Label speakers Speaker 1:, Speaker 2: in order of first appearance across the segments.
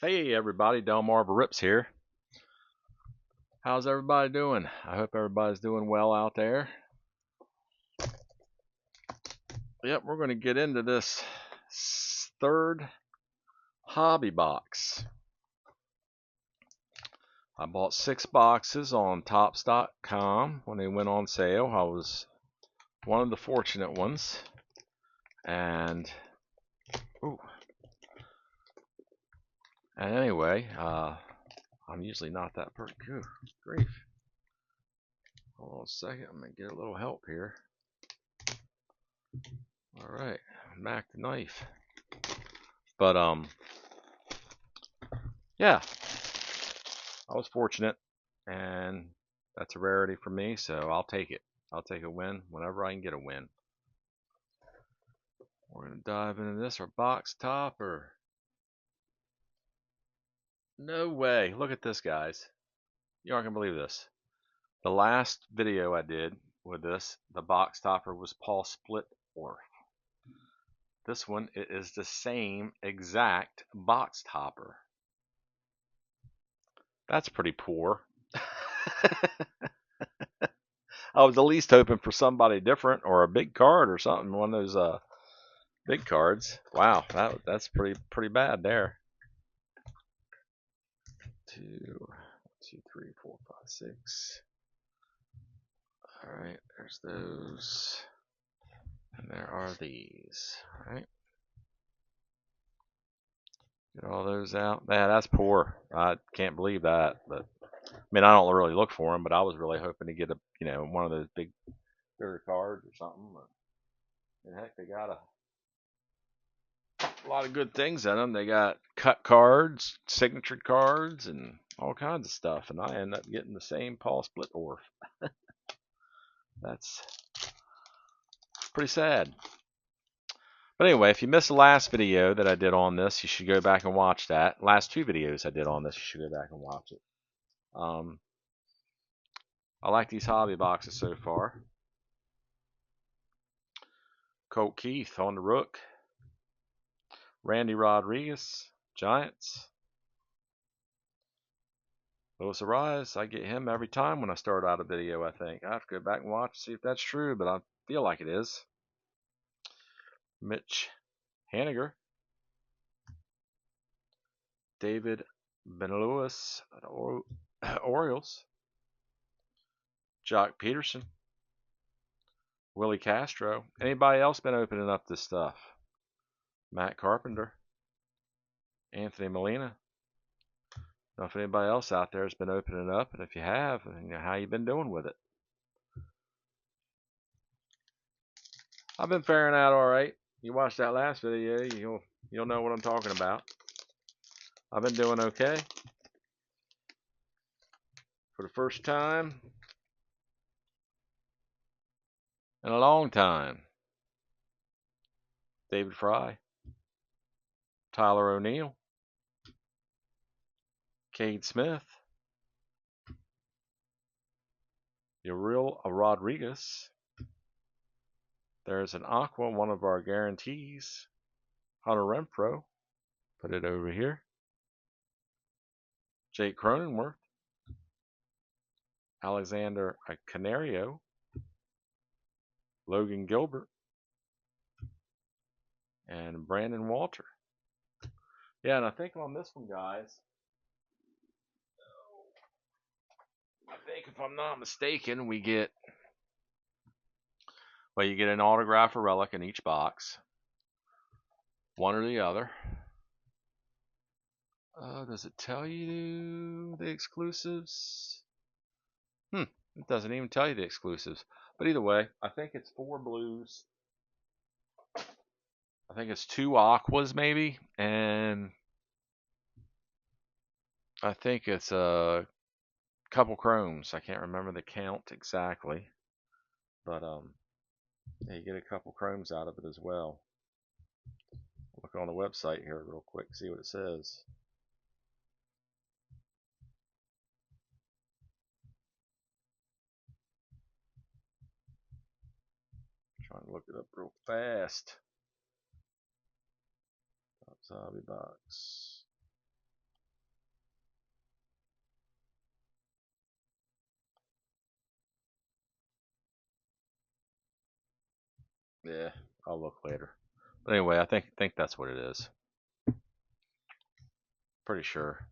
Speaker 1: Hey everybody, Delmarva Rips here. How's everybody doing? I hope everybody's doing well out there. Yep, we're going to get into this third hobby box. I bought 6 boxes on Tops.com when they went on sale. I was one of the fortunate ones. And anyway, I'm usually not that person. Good grief. Hold on a second, I'm going to get a little help here. Alright, Mac the knife. But yeah, I was fortunate, and that's a rarity for me, so I'll take it. I'll take a win whenever I can get a win. We're gonna dive into this. Our box topper. No way! Look at this, guys. You aren't gonna believe this. The last video I did with this, the box topper was Paul Splitworth. This one, it is the same exact box topper. That's pretty poor. I was at least hoping for somebody different or a big card or something. One of those big cards. Wow, that's pretty bad there. 2, 2, 3, 4, 5, 6. All right, there's those, and there are these. All right, get all those out. Man, that's poor. I can't believe that. But I mean, I don't really look for them, but I was really hoping to get one of those bigger cards or something. And heck, they got a lot of good things in them. They got cut cards, signature cards, and all kinds of stuff. And I end up getting the same Paul Splitworth. That's pretty sad. But anyway, if you missed the last video that I did on this, you should go back and watch that. Last 2 videos I did on this, you should go back and watch it. I like these hobby boxes so far. Colt Keith on the Rook. Randy Rodriguez, Giants. Luis Ariz, I get him every time when I start out a video, I think. I have to go back and watch to see if that's true, but I feel like it is. Mitch Haniger. David Benelewis at Orioles. Jock Peterson. Willie Castro. Anybody else been opening up this stuff? Matt Carpenter. Anthony Molina. Know if anybody else out there has been opening up, and if you have, how you been doing with it? I've been faring out all right. You watched that last video, you'll know what I'm talking about. I've been doing okay. For the first time in a long time. David Fry, Tyler O'Neill, Cade Smith, Uriel Rodriguez. There's an Aqua, one of our guarantees. Hunter Renfro. Put it over here. Jake Cronenworth. Alexander Canario. Logan Gilbert. And Brandon Walter. Yeah, and I think on this one, guys, I think if I'm not mistaken, you get an autograph or relic in each box. One or the other. Does it tell you the exclusives? It doesn't even tell you the exclusives. But either way, I think it's 4 blues. I think it's 2 aquas maybe, and I think it's a couple chromes. I can't remember the count exactly, but yeah, you get a couple chromes out of it as well. Look on the website here real quick, see what it says. Trying to look it up real fast. Hobby box. Yeah, I'll look later. But anyway, I think that's what it is. Pretty sure.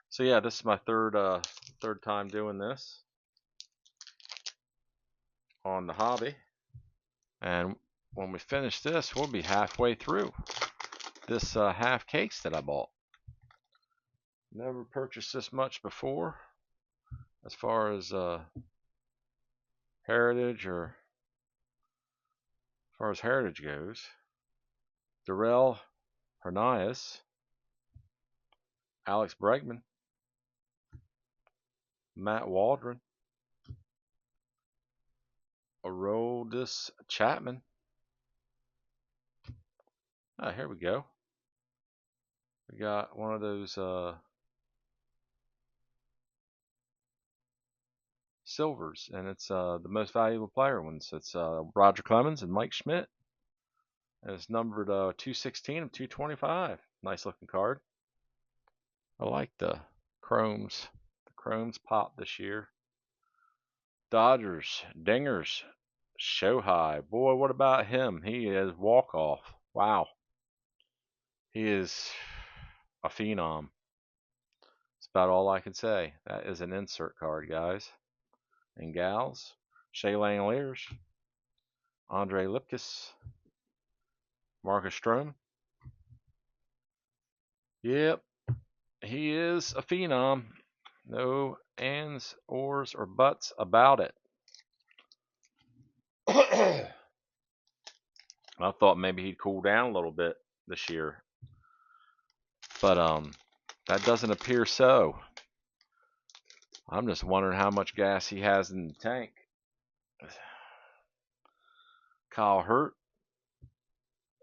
Speaker 1: So yeah, this is my third time doing this on the hobby. And when we finish this, we'll be halfway through this half case that I bought. Never purchased this much before as far as heritage or as far as heritage goes. Darrell Hernandez, Alex Bregman, Matt Waldron, Aroldis Chapman. Ah, here we go. We got one of those silvers, and it's the most valuable player ones. It's Roger Clemens and Mike Schmidt, and it's numbered 216 of 225. Nice looking card. I like the chromes. The chromes pop this year. Dodgers, Dingers, Shohei. Boy, what about him? He is walk off. Wow, he is a phenom. That's about all I can say. That is an insert card, guys and gals. Shea Langoliers, Andre Lipkis, Marcus Stroman. Yep, he is a phenom. No ands, ors, or buts about it. I thought maybe he'd cool down a little bit this year, but that doesn't appear so. I'm just wondering how much gas he has in the tank. Kyle Hurt,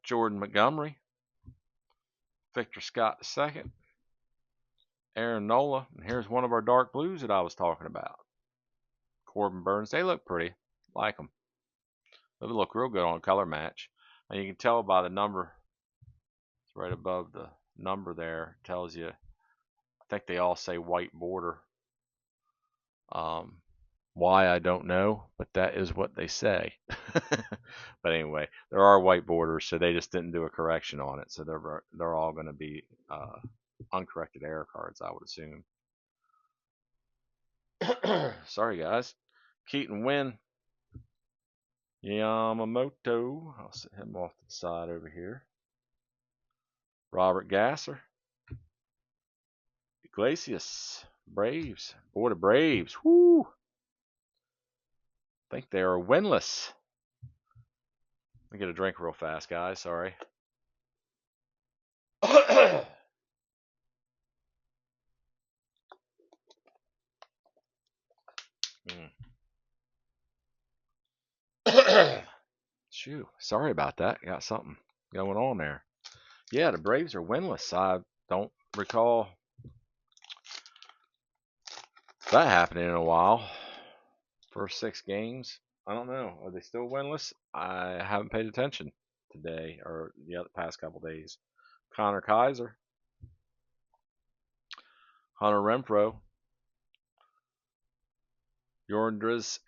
Speaker 1: Jordan Montgomery, Victor Scott II, Aaron Nola, and here's one of our dark blues that I was talking about. Corbin Burns. They look pretty. Like them. They look real good on a color match. And you can tell by the number. It's right above the number there. It tells you. I think they all say white border. Why, I don't know, but that is what they say. But anyway, there are white borders, so they just didn't do a correction on it. So they're all going to be uncorrected error cards, I would assume. Sorry, guys. Keaton Wynn, Yamamoto. I'll set him off to the side over here. Robert Gasser. Iglesias. Braves. Boy, the Braves. Whoo. I think they are winless. Let me get a drink real fast, guys. Sorry. Shoo. Sorry about that. Got something going on there. Yeah, the Braves are winless. I don't recall that happening in a while. First 6 games. I don't know. Are they still winless? I haven't paid attention today or the past couple days. Connor Kaiser, Hunter Renfroe, Yoandres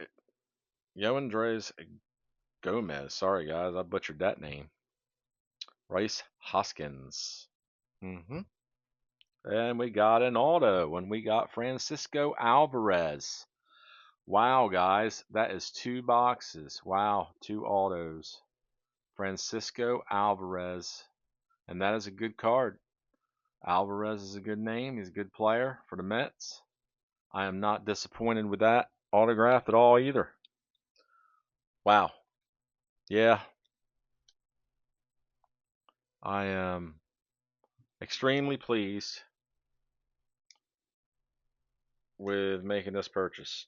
Speaker 1: Gomez. Sorry, guys, I butchered that name. Rice Hoskins. And we got an auto, and we got Francisco Alvarez. Wow, guys, that is 2 boxes. Wow, 2 autos. Francisco Alvarez, and that is a good card. Alvarez is a good name. He's a good player for the Mets. I am not disappointed with that autograph at all either. Wow. Yeah. I am extremely pleased with making this purchase.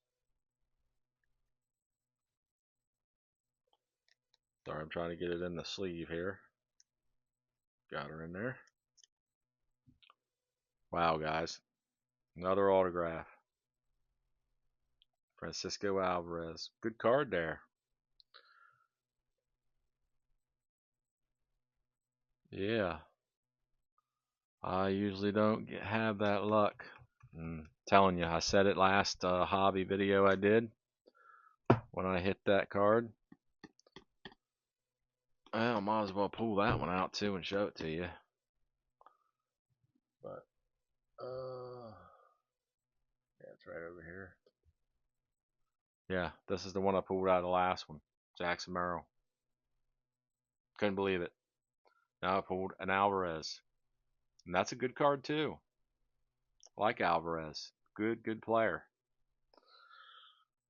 Speaker 1: Sorry, I'm trying to get it in the sleeve here. Got her in there. Wow, guys. Another autograph. Francisco Alvarez. Good card there. Yeah. I usually don't have that luck. I'm telling you, I said it last hobby video I did when I hit that card. Well, might as well pull that one out too and show it to you. But yeah, it's right over here. Yeah, this is the one I pulled out of the last one. Jackson Merrill. Couldn't believe it. Now I pulled an Alvarez. And that's a good card too. Like Alvarez. Good player.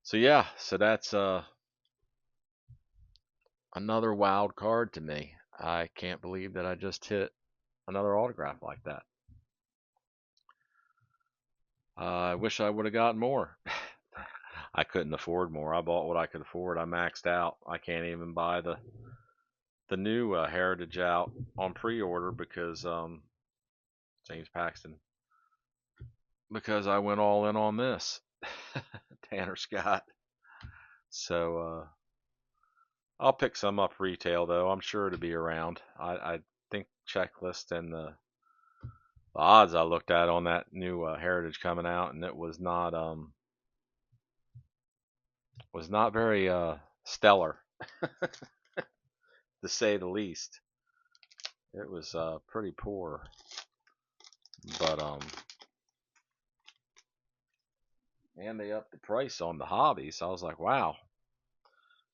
Speaker 1: So yeah, so that's another wild card to me. I can't believe that I just hit another autograph like that. I wish I would have gotten more. I couldn't afford more. I bought what I could afford. I maxed out. I can't even buy the new Heritage out on pre-order because James Paxton, because I went all in on this Tanner Scott. So I'll pick some up retail though. I'm sure to be around. I think checklist and the odds I looked at on that new Heritage coming out, and it was not very stellar to say the least. It was pretty poor, but and they upped the price on the hobbies. I was like, wow.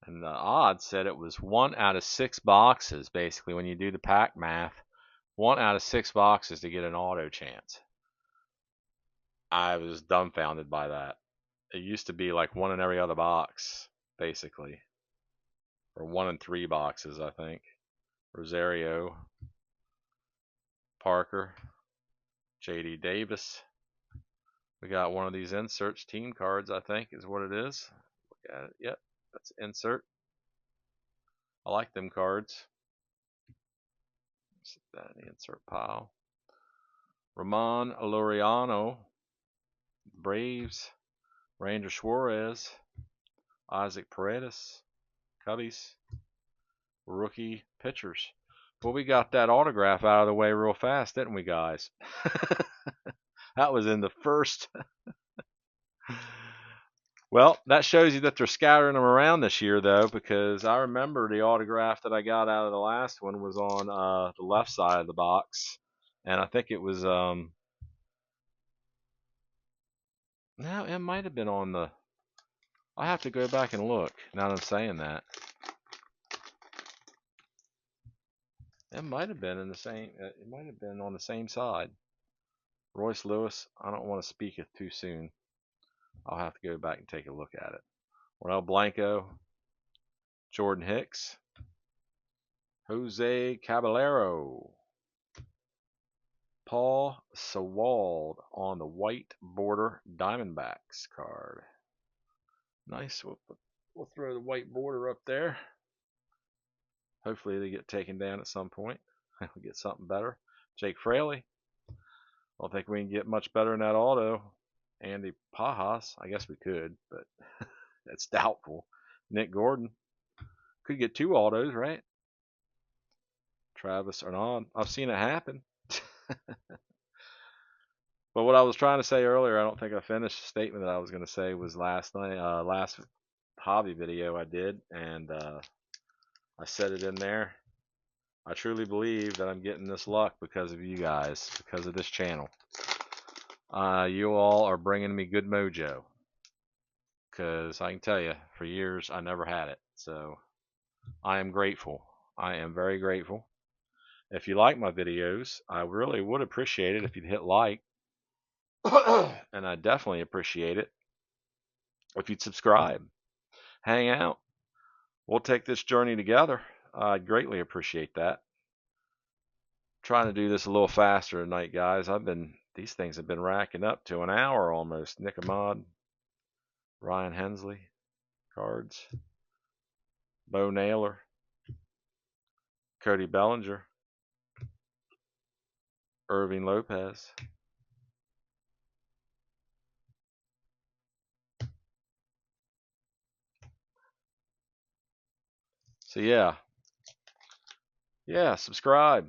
Speaker 1: And the odds said it was 1 out of 6 boxes, basically, when you do the pack math. 1 out of 6 boxes to get an auto chance. I was dumbfounded by that. It used to be like one in every other box, basically. Or 1 in 3 boxes, I think. Rosario, Parker, J.D. Davis. We got one of these inserts, team cards, I think is what it is. Look at it. Yep, that's insert. I like them cards. Sit that in the insert pile. Ramon Laureano, Braves. Ranger Suarez, Isaac Paredes, Cubbies, rookie pitchers. Well, we got that autograph out of the way real fast, didn't we, guys? That was in the first. Well, that shows you that they're scattering them around this year, though, because I remember the autograph that I got out of the last one was on the left side of the box, and I think it was no, it might have been on the. I have to go back and look. Now that I'm saying that, it might have been in the same. It might have been on the same side. Royce Lewis. I don't want to speak it too soon. I'll have to go back and take a look at it. Well, Blanco, Jordan Hicks, Jose Caballero, Paul Sewald on the white border Diamondbacks card. Nice. We'll throw the white border up there. Hopefully they get taken down at some point. We'll get something better. Jake Fraley. I don't think we can get much better than that auto. Andy Pajas. I guess we could, but that's doubtful. Nick Gordon. Could get 2 autos, right? Travis Arnaud. I've seen it happen. But what I was trying to say earlier, I don't think I finished the statement that I was going to say was last night, last hobby video I did, and I said it in there. I truly believe that I'm getting this luck because of you guys, because of this channel. You all are bringing me good mojo, because I can tell you, for years I never had it. So I am grateful. I am very grateful. If you like my videos, I really would appreciate it if you'd hit like. And I definitely appreciate it if you'd subscribe. Hang out. We'll take this journey together. I'd greatly appreciate that. Trying to do this a little faster tonight, guys. These things have been racking up to an hour almost. Nick Ahmad, Ryan Hensley, cards, Bo Naylor, Cody Bellinger, Irving Lopez. So yeah, subscribe.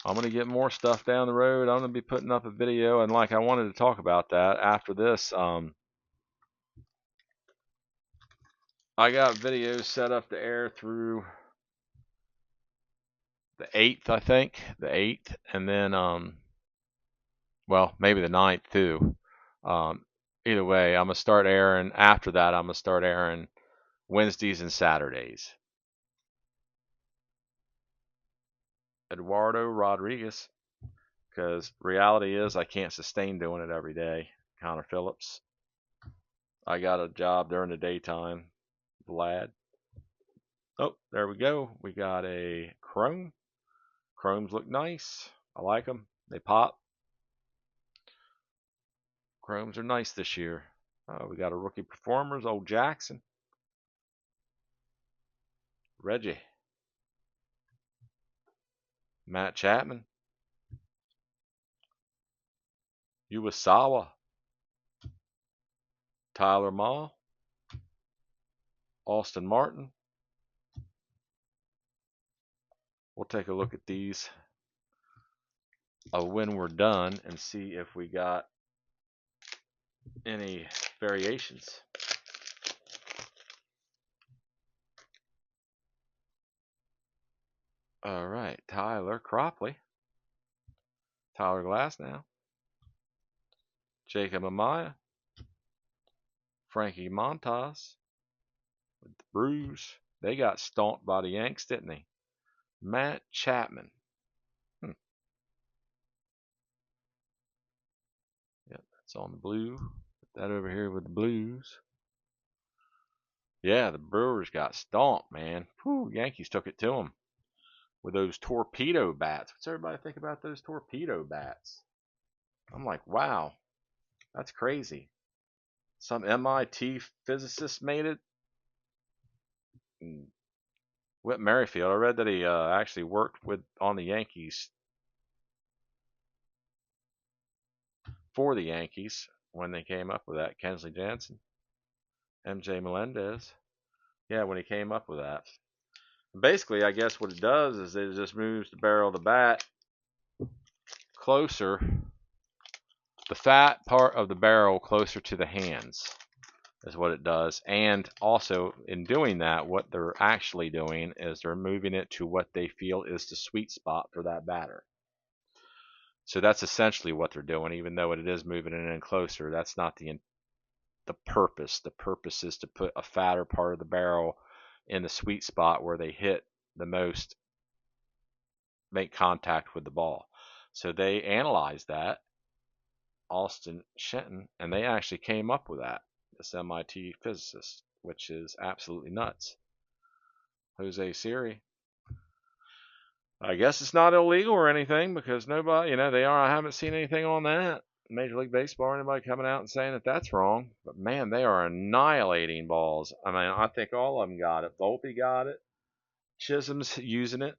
Speaker 1: I'm gonna get more stuff down the road. I'm gonna be putting up a video, and like I wanted to talk about that after this. I got videos set up to air through the 8th, I think, the 8th, and then well, maybe the 9th too. Um, Either way, I'm gonna start airing after that. I'm gonna start airing Wednesdays and Saturdays. Eduardo Rodriguez, because reality is I can't sustain doing it every day. Connor Phillips. I got a job during the daytime. Vlad. Oh, there we go. We got a Chrome. Chromes look nice. I like them. They pop. Chromes are nice this year. We got a rookie performers. Old Jackson. Reggie. Matt Chapman. Uwasawa. Tyler Maw. Austin Martin. We'll take a look at these when we're done and see if we got any variations. All right, Tyler Cropley, Tyler Glasnow, Jacob Amaya, Frankie Montas with the bruise. They got stomped by the Yanks, didn't they? Matt Chapman. Yep, that's on the blue. Put that over here with the blues. Yeah, the Brewers got stomped, man. Whew, Yankees took it to them with those torpedo bats. What's everybody think about those torpedo bats? I'm like, wow, that's crazy. Some MIT physicist made it. Whit Merrifield, I read that he actually worked on the Yankees for the Yankees when they came up with that. Kensley Jansen, MJ Melendez. Yeah, when he came up with that. Basically, I guess what it does is it just moves the barrel of the bat closer, the fat part of the barrel closer to the hands is what it does. And also in doing that, what they're actually doing is they're moving it to what they feel is the sweet spot for that batter. So that's essentially what they're doing, even though it is moving it in closer. That's not the purpose. The purpose is to put a fatter part of the barrel in the sweet spot where they hit the most, make contact with the ball. So they analyzed that, Austin Shenton, and they actually came up with that, this MIT physicist, which is absolutely nuts. Jose Siri. I guess it's not illegal or anything because nobody, I haven't seen anything on that. Major League Baseball, anybody coming out and saying that that's wrong. But man, they are annihilating balls. I mean, I think all of them got it. Volpe got it. Chisholm's using it.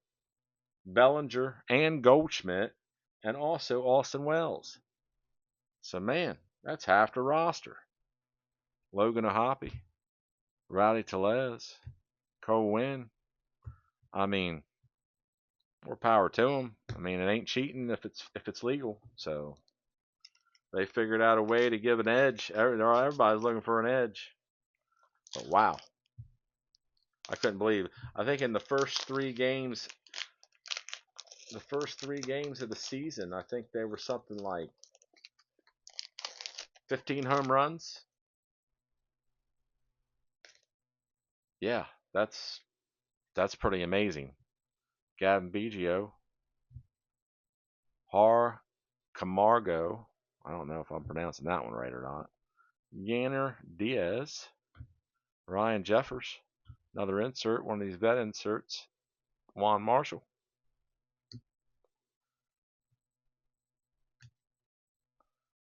Speaker 1: Bellinger and Goldschmidt, and also Austin Wells. So man, that's half the roster. Logan Ohapi, Rowdy Tellez, Cole Winn. I mean, more power to them. I mean, it ain't cheating if it's legal. So they figured out a way to give an edge. Everybody's looking for an edge. But wow, I couldn't believe it. I think in the first three games of the season, I think they were something like 15 home runs. Yeah, that's pretty amazing. Gavin Biggio, Har Camargo. I don't know if I'm pronouncing that one right or not. Yanner Diaz, Ryan Jeffers, another insert, one of these vet inserts. Juan Marshall,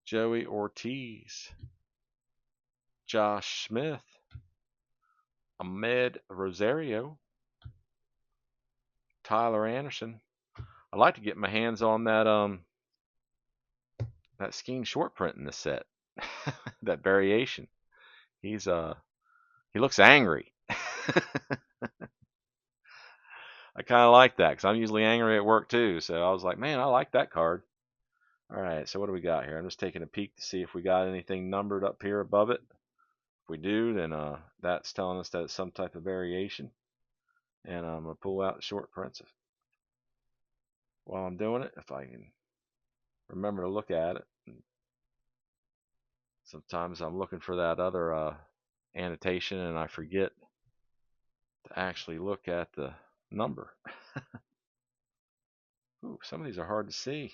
Speaker 1: Joey Ortiz, Josh Smith, Ahmed Rosario, Tyler Anderson. I'd like to get my hands on that Skeen short print in the set. That variation. He looks angry. I kind of like that because I'm usually angry at work too. So I was like, man, I like that card. All right, so what do we got here? I'm just taking a peek to see if we got anything numbered up here above it. If we do, then that's telling us that it's some type of variation. And I'm going to pull out the short prints while I'm doing it, if I can remember to look at it. Sometimes I'm looking for that other annotation and I forget to actually look at the number. Ooh, some of these are hard to see.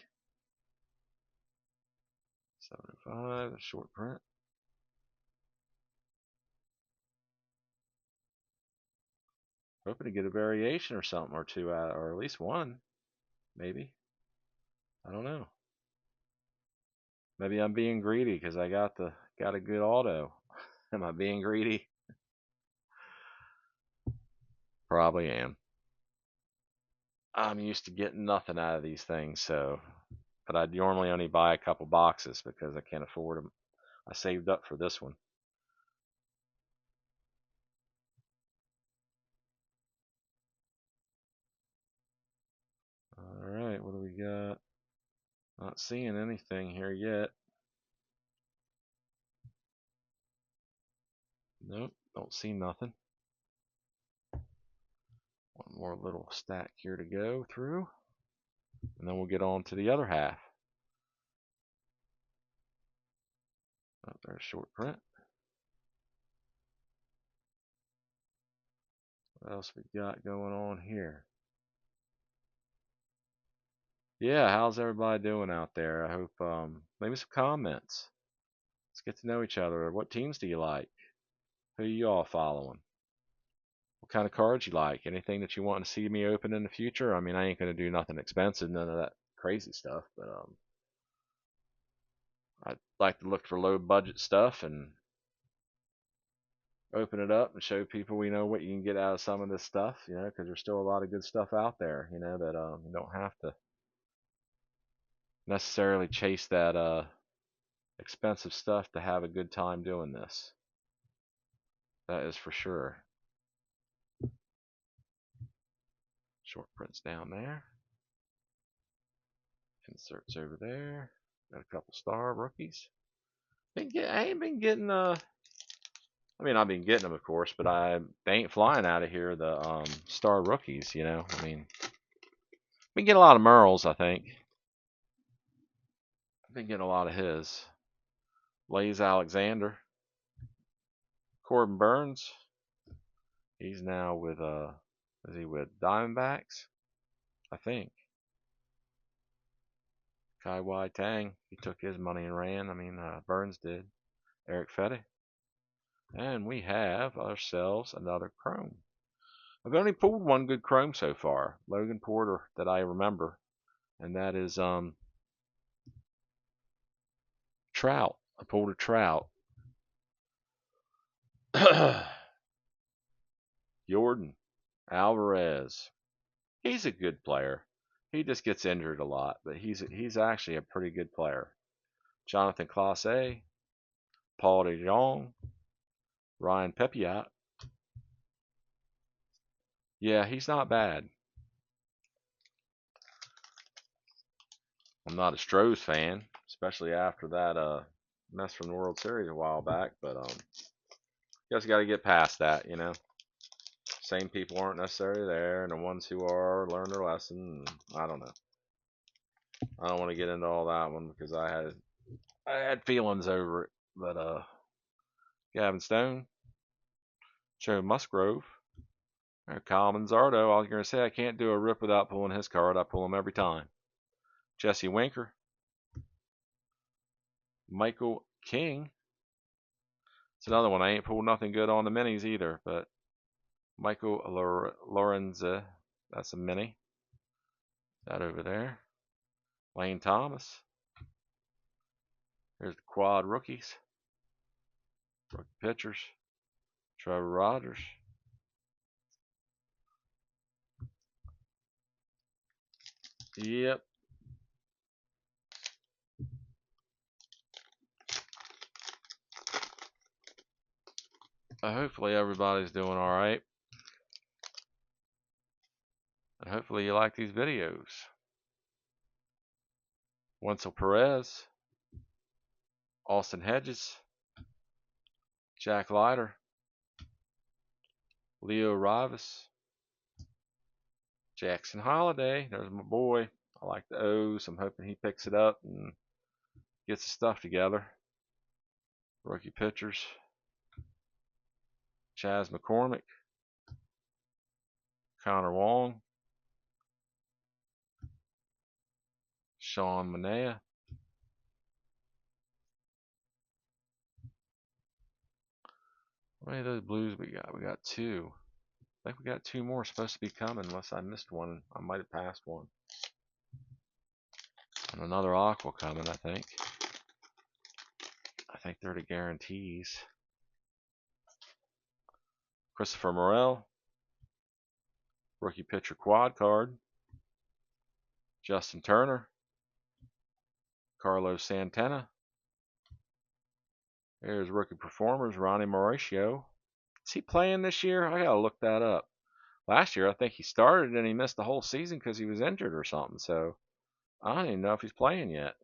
Speaker 1: 75, short print. Hoping to get a variation or something or two out, or at least one, maybe. I don't know. Maybe I'm being greedy because I got a good auto. Am I being greedy? Probably am. I'm used to getting nothing out of these things, so. But I normally only buy a couple boxes because I can't afford them. I saved up for this one. All right, what do we got? Not seeing anything here yet. Nope, don't see nothing. One more little stack here to go through, and then we'll get on to the other half. Oh, there's short print. What else we got going on here? Yeah, how's everybody doing out there? I hope maybe some comments. Let's get to know each other. What teams do you like? Who are you all following? What kind of cards you like? Anything that you want to see me open in the future? I mean, I ain't gonna do nothing expensive, none of that crazy stuff, but I'd like to look for low budget stuff and open it up and show people what you can get out of some of this stuff, because there's still a lot of good stuff out there, that you don't have to necessarily chase that expensive stuff to have a good time doing this. That is for sure. Short prints down there. Inserts over there. Got a couple star rookies. I ain't been getting I mean, I've been getting them, of course, but they ain't flying out of here. The star rookies, I mean, been getting a lot of Merles, I think. I've been getting a lot of his. Blaze Alexander, Corbin Burns. He's now with is he with Diamondbacks? I think. Kai Wai Tang, he took his money and ran. I mean, Burns did. Eric Fetty. And we have ourselves another Chrome. I've only pulled one good Chrome so far, Logan Porter, that I remember, and that is Trout. I pulled a Trout. Jordan Alvarez. He's a good player. He just gets injured a lot, but he's actually a pretty good player. Jonathan Clase, Paul DeJong, Ryan Pepiot. Yeah, he's not bad. I'm not a Strohs fan, especially after that mess from the World Series a while back, but you just got to get past that. Same people aren't necessarily there, and the ones who are learn their lesson. I don't know. I don't want to get into all that one because I had feelings over it. But Gavin Stone, Joe Musgrove, Kyle Manzardo. I was going to say I can't do a rip without pulling his card. I pull him every time. Jesse Winker, Michael King. It's another one. I ain't pulled nothing good on the minis either, but Michael Lorenza, that's a mini. That over there. Lane Thomas. Here's the quad rookies. Rookie pitchers. Trevor Rogers. Yep. Hopefully everybody's doing alright. And hopefully you like these videos. Wenzel Perez. Austin Hedges. Jack Leiter, Leo Rivas, Jackson Holiday. There's my boy. I like the O's. I'm hoping he picks it up and gets his stuff together. Rookie pitchers. Chas McCormick, Connor Wong, Sean Manaea. How many of those blues we got? We got two. I think we got two more supposed to be coming unless I missed one. I might have passed one. And another aqua coming, I think. I think they're the guarantees. Christopher Morel, rookie pitcher quad card. Justin Turner, Carlos Santana. There's rookie performers, Ronnie Mauricio. Is he playing this year? I gotta look that up. Last year, I think he started and he missed the whole season because he was injured or something. So I don't even know if he's playing yet.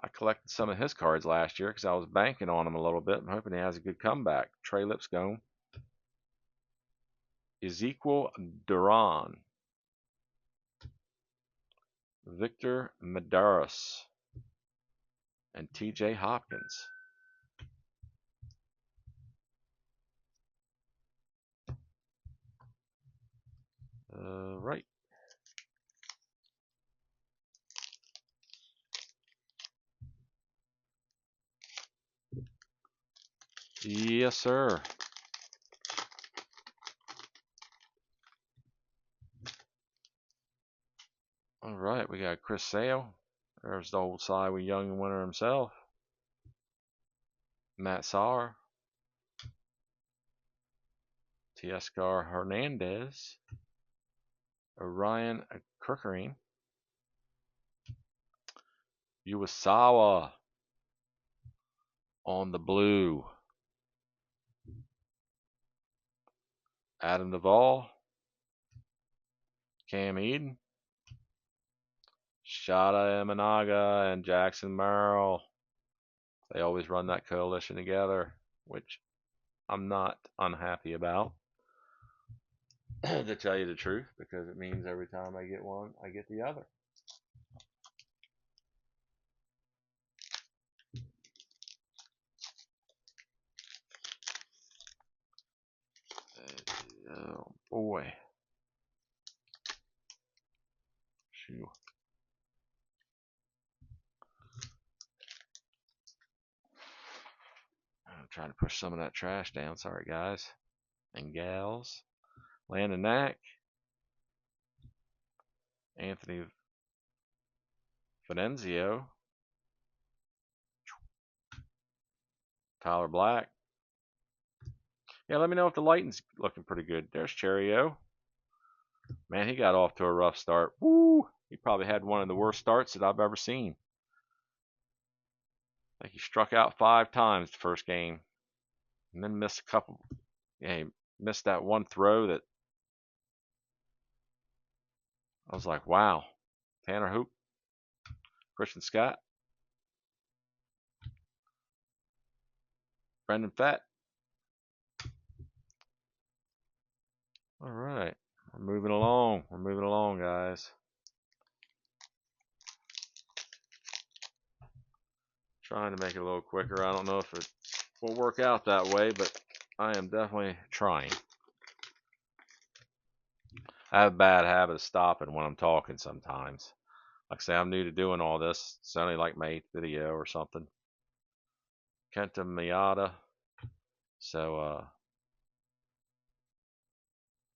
Speaker 1: I collected some of his cards last year because I was banking on him a little bit. I'm hoping he has a good comeback. Trey Lipscomb, Ezequiel Duran, Victor Medeiros, and TJ Hopkins. Right. Yes, sir. All right, we got Chris Sale. There's the old Cy Young winner himself. Matt Sauer. Teoscar Hernandez. Orion Kirkering. Uwasawa on the blue. Adam Duvall. Cam Eden. Shada Imanaga and Jackson Merrill. They always run that coalition together, which I'm not unhappy about, to tell you the truth, because it means every time I get one, I get the other. Oh boy. Shoot. I'm trying to push some of that trash down. Sorry, guys and gals. Landon Knack. Anthony Fidencio. Tyler Black. Yeah, let me know if the lighting's looking pretty good. There's Cherio. Man, he got off to a rough start. Woo! He probably had one of the worst starts that I've ever seen. I think he struck out 5 times the first game. And then missed a couple. Yeah, he missed that one throw that I was like, wow. Tanner Hoop. Christian Scott. Brendan Fett. All right. We're moving along. We're moving along, guys. Trying to make it a little quicker. I don't know if it will work out that way, but I am definitely trying. I have a bad habit of stopping when I'm talking sometimes. Like I say, I'm new to doing all this. It's only like my 8th video or something. Kenta Miata. So,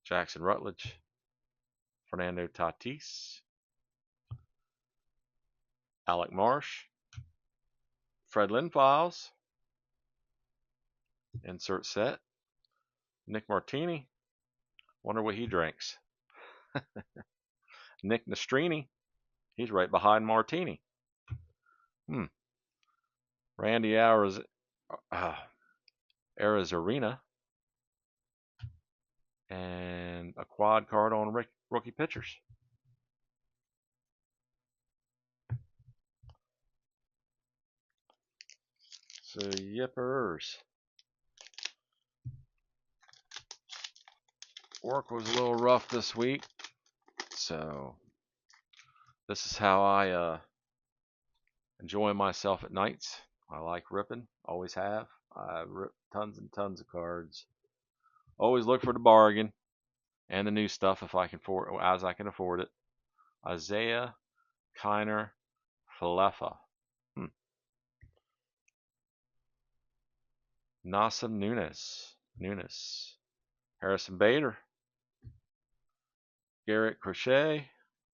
Speaker 1: Jackson Rutledge. Fernando Tatis. Alec Marsh. Fred Linfiles. Insert set. Nick Martini. Wonder what he drinks. Nick Nastrini. He's right behind Martini. Randy Arizarena. And a quad card on rookie pitchers. So, yippers. Work was a little rough this week, so this is how I enjoy myself at nights. I like ripping, always have. I rip tons and tons of cards. Always look for the bargain and the new stuff if I can as I can afford it. Isaiah Kiner Falefa. Nassim Nunes. Harrison Bader. Garrett Crochet.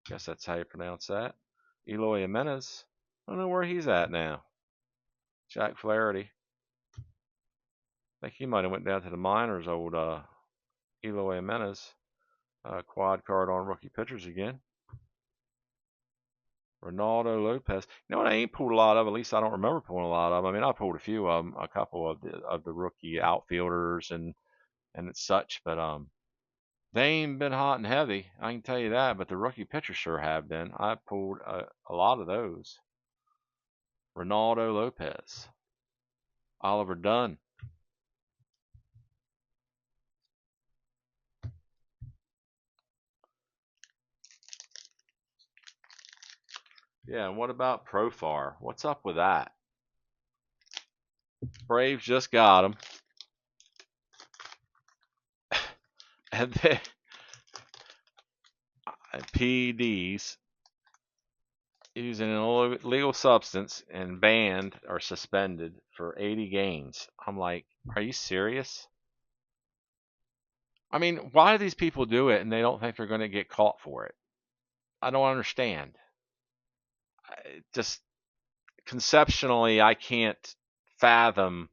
Speaker 1: Guess that's how you pronounce that. Eloy Jimenez. I don't know where he's at now. Jack Flaherty. I think he might have went down to the minors, old Eloy Jimenez. Quad card on rookie pitchers again. Ronaldo Lopez. You know what? I ain't pulled a lot of. At least I don't remember pulling a lot of. I mean, I pulled a few of them, a couple of the rookie outfielders and such, but they ain't been hot and heavy. I can tell you that. But the rookie pitchers sure have been. I pulled a lot of those. Ronaldo Lopez, Oliver Dunn. Yeah, and what about Profar? What's up with that? Braves just got him. And then PEDs using an illegal substance and banned or suspended for 80 games. I'm like, are you serious? I mean, why do these people do it and they don't think they're going to get caught for it? I don't understand. Just conceptually, I can't fathom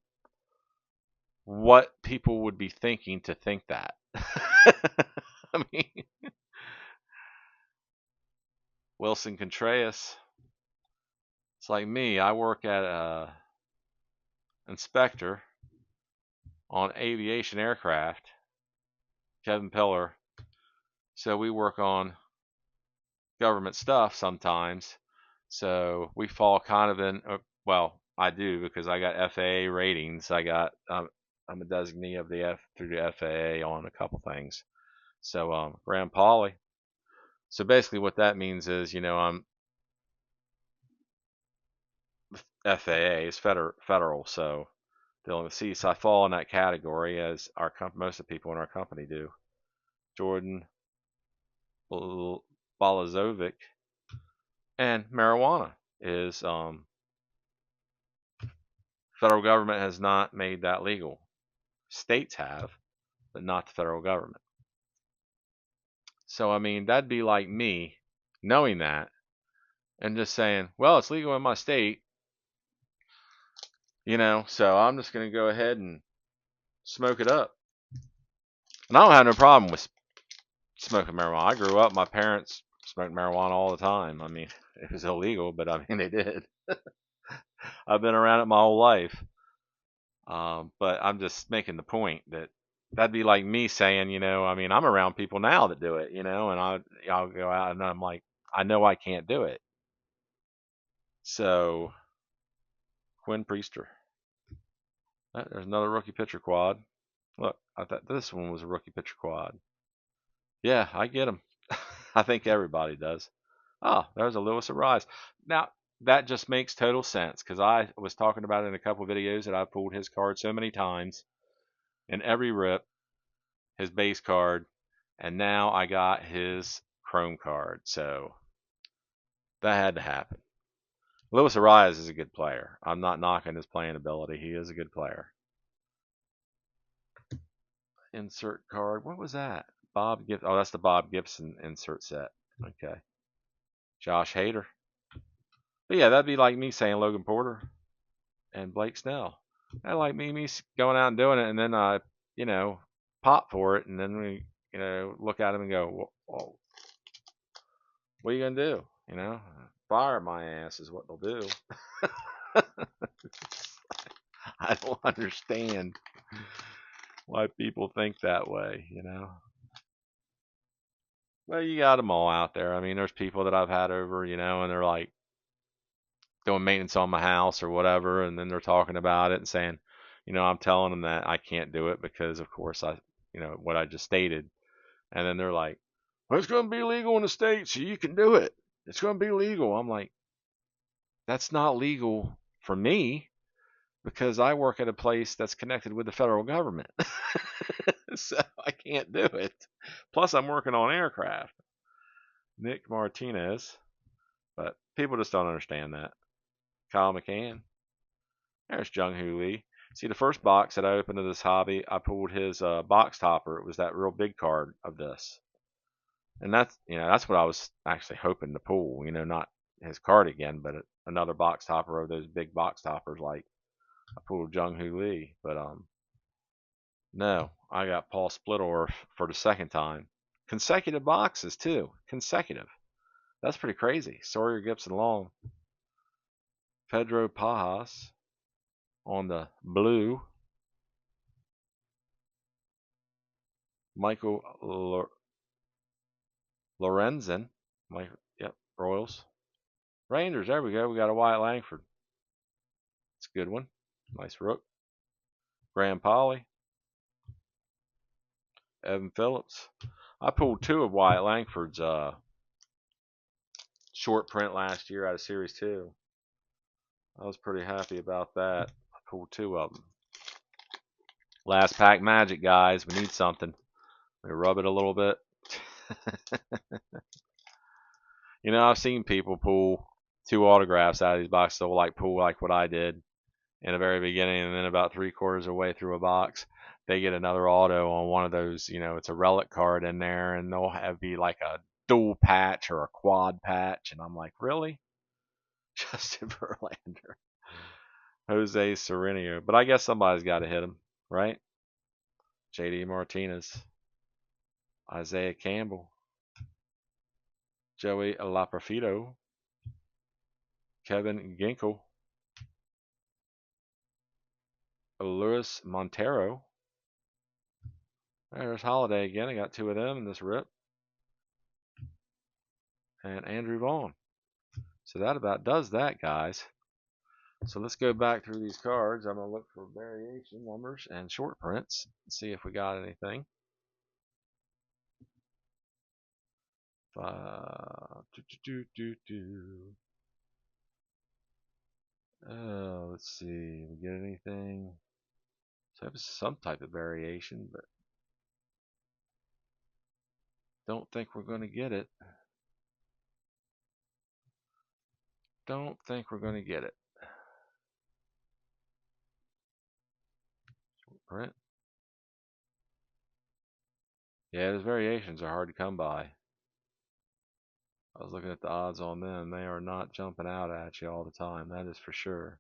Speaker 1: what people would be thinking to think that. I mean, Wilson Contreras. It's like me. I work at a inspector on aviation aircraft. Kevin Pillar. So we work on government stuff sometimes. So we fall kind of in. Well, I do because I got FAA ratings. I'm a designee of through the FAA on a couple things. So Grand Poly. So basically, what that means is, I'm FAA is federal. So dealing with C. So I fall in that category as most of the people in our company do. Jordan Balazovic and marijuana is federal government has not made that legal. States have, but not the federal government. So I mean, that'd be like me knowing that and just saying, well, it's legal in my state, so I'm just going to go ahead and smoke it up. And I don't have no problem with smoking marijuana. I grew up, my parents smoked marijuana all the time. I mean, it was illegal, but I mean, they did. I've been around it my whole life. But I'm just making the point that that'd be like me saying, I mean, I'm around people now that do it, and I'll go out and I'm like, I know I can't do it. So, Quinn Priester. There's another rookie pitcher quad. Look, I thought this one was a rookie pitcher quad. Yeah, I get him. I think everybody does. Oh, there's a Lewis Arise. Now, that just makes total sense because I was talking about it in a couple of videos that I pulled his card so many times in every rip, his base card, and now I got his chrome card. So that had to happen. Lewis Arias is a good player. I'm not knocking his playing ability. He is a good player. Insert card. What was that? Bob Gibson. Oh, that's the Bob Gibson insert set. Okay. Josh Hader. But yeah, that'd be like me saying Logan Porter and Blake Snell. That like me going out and doing it, and then I, pop for it, and then we, look at him and go, well, what are you gonna do? Fire my ass is what they'll do. I don't understand why people think that way. Well, you got them all out there. I mean, there's people that I've had over, and they're like, doing maintenance on my house or whatever, and then they're talking about it and saying, I'm telling them that I can't do it because, of course, what I just stated, and then they're like, well, it's going to be legal in the States, so you can do it. It's going to be legal. I'm like, that's not legal for me because I work at a place that's connected with the federal government. So I can't do it. Plus, I'm working on aircraft. Nick Martinez. But people just don't understand that. Kyle McCann. There's Jung Hoo Lee. See, the first box that I opened of this hobby, I pulled his box topper. It was that real big card of this. And that's what I was actually hoping to pull. Not his card again, but another box topper of those big box toppers like I pulled Jung Hoo Lee. But no, I got Paul Splittorff for the second time. Consecutive boxes, too. Consecutive. That's pretty crazy. Sawyer Gibson Long. Pedro Pajas on the blue. Michael Lorenzen. Yep, Royals. Rangers, there we go. We got a Wyatt Langford. It's a good one. Nice rook. Graham Polly. Evan Phillips. I pulled two of Wyatt Langford's short print last year out of Series 2. I was pretty happy about that. I pulled two of them. Last pack magic, guys. We need something. We rub it a little bit. I've seen people pull two autographs out of these boxes. They'll pull like what I did in the very beginning, and then about 3/4 of the way through a box, they get another auto on one of those. It's a relic card in there, and they'll be like a dual patch or a quad patch, and I'm like, really? Justin Verlander, Jose Serenio, but I guess somebody's got to hit him, right? JD Martinez, Isaiah Campbell, Joey Laprofito, Kevin Ginkel, Luis Montero. There's Holiday again. I got two of them in this rip. And Andrew Vaughn. So that about does that, guys. So let's go back through these cards. I'm going to look for variation numbers and short prints and see if we got anything. Let's see. We get anything? So it's some type of variation, but don't think we're going to get it. Don't think we're going to get it. Short print. Yeah, those variations are hard to come by. I was looking at the odds on them. They are not jumping out at you all the time. That is for sure.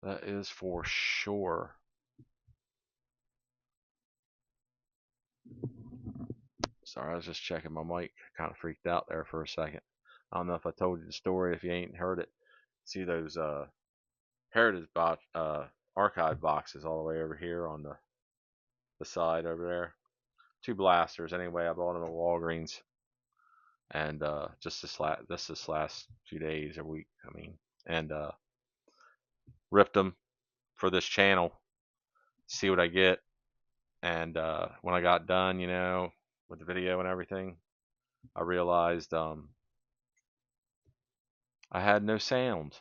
Speaker 1: That is for sure. Sorry, I was just checking my mic. Kind of freaked out there for a second. I don't know if I told you the story. If you ain't heard it, see those Heritage archive boxes all the way over here on the side over there. Two blasters. Anyway, I bought them at Walgreens, and just this last few days or week. And ripped them for this channel. See what I get. And when I got done, with the video and everything, I realized I had no sound.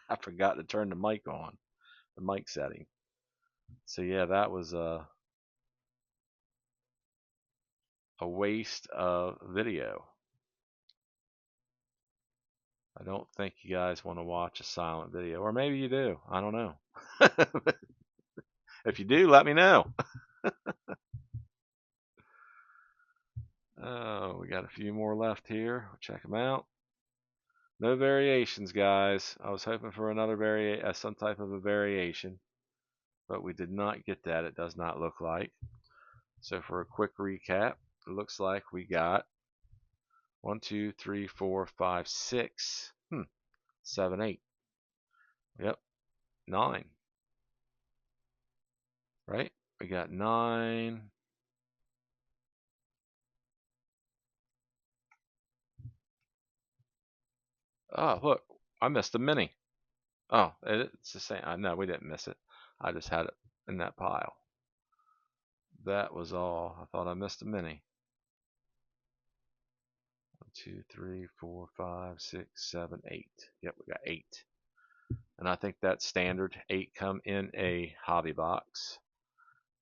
Speaker 1: I forgot to turn the mic on, the mic setting. So yeah, that was a waste of video. I don't think you guys want to watch a silent video, or maybe you do. I don't know. If you do, let me know. Oh, we got a few more left here. Check them out. No variations, guys. I was hoping for another some type of a variation, but we did not get that. It does not look like. So for a quick recap, it looks like we got 1, 2, 3, 4, 5, 6, 7, 8. Yep, 9. Right? We got 9, Oh, look, I missed a mini. Oh, it's the same. No, we didn't miss it. I just had it in that pile. That was all. I thought I missed a mini. 1, 2, 3, 4, 5, 6, 7, 8. Yep, we got 8. And I think that's standard. 8 come in a hobby box.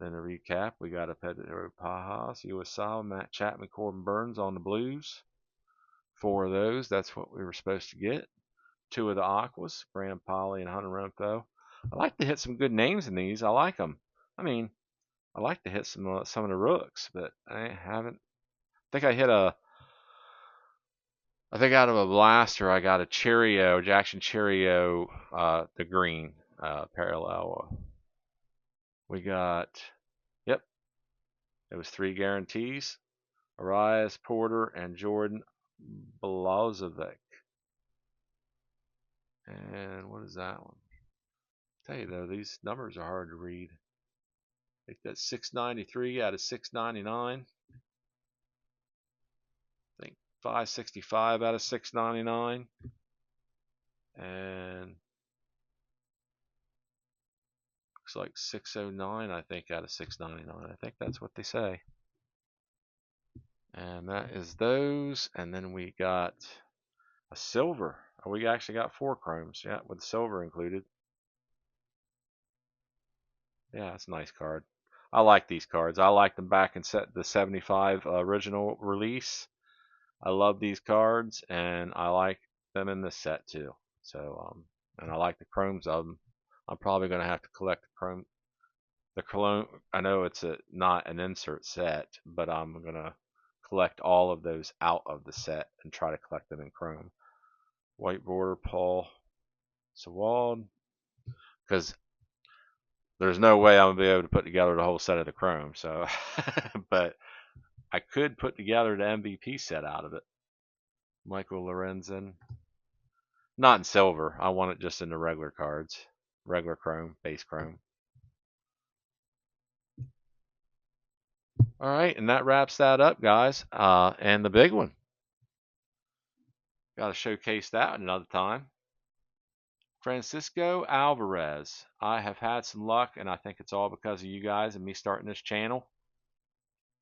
Speaker 1: Then to recap, we got a Pedro Pajas, Usawa, Matt Chapman, Corbin Burns on the Blues. 4 of those. That's what we were supposed to get. 2 of the Aquas, Brandon Polly and Hunter Renfro. I like to hit some good names in these. I like them. I mean, I like to hit some of the rooks, but I haven't. I think I hit a. I think out of a blaster, I got a Cheerio, Jackson Cheerio, the green parallel. We got, yep, it was 3 guarantees. Arias, Porter, and Jordan Blazovic. And what is that one? Tell you though, these numbers are hard to read. I think that's 693 out of 699. I think 565 out of 699. And looks like 609, I think, out of 699. I think that's what they say. And that is those. And then we got a silver. Oh, we actually got 4 chromes, yeah, with silver included. Yeah, it's a nice card. I like these cards. I like them back in the 75 original release. I love these cards, and I like them in this set too. So, and I like the chromes of them. I'm probably going to have to collect the chrome. The cologne. I know it's not an insert set, but I'm going to collect all of those out of the set and try to collect them in chrome. White border, Paul Sawald, because there's no way I'm gonna be able to put together the whole set of the chrome. So, but I could put together the MVP set out of it. Michael Lorenzen, not in silver. I want it just in the regular cards, regular chrome, base chrome. All right, and that wraps that up, guys. And the big one, got to showcase that another time. Francisco Alvarez. I have had some luck, and I think it's all because of you guys and me starting this channel.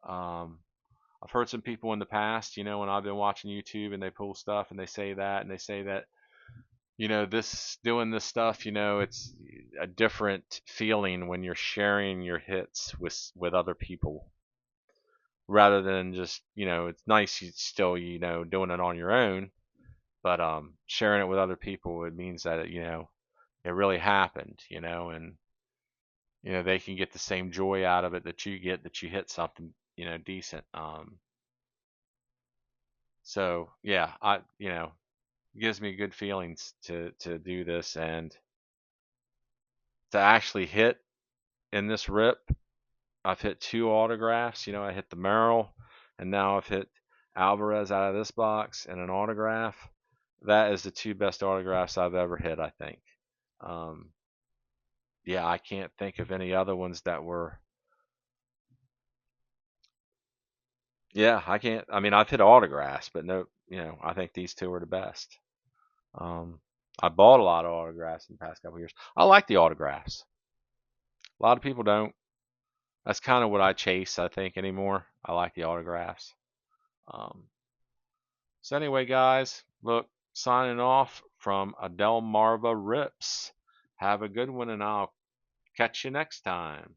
Speaker 1: I've heard some people in the past, when I've been watching YouTube and they pull stuff and they say that, doing this stuff, it's a different feeling when you're sharing your hits with other people rather than just, it's nice you still, doing it on your own, but sharing it with other people, it means that it really happened, and they can get the same joy out of it that you get that you hit something, decent. So yeah, it gives me good feelings to do this and to actually hit in this rip. I've hit 2 autographs. I hit the Merrill, and now I've hit Alvarez out of this box and an autograph. That is the 2 best autographs I've ever hit, I think. Um, yeah, I can't think of any other ones that were. Yeah, I can't. I mean, I've hit autographs, but no, I think these 2 are the best. I bought a lot of autographs in the past couple of years. I like the autographs. A lot of people don't. That's kind of what I chase, I think, anymore. I like the autographs. Um, so anyway, guys, look, signing off from Adele Marva RiPz. Have a good one, and I'll catch you next time.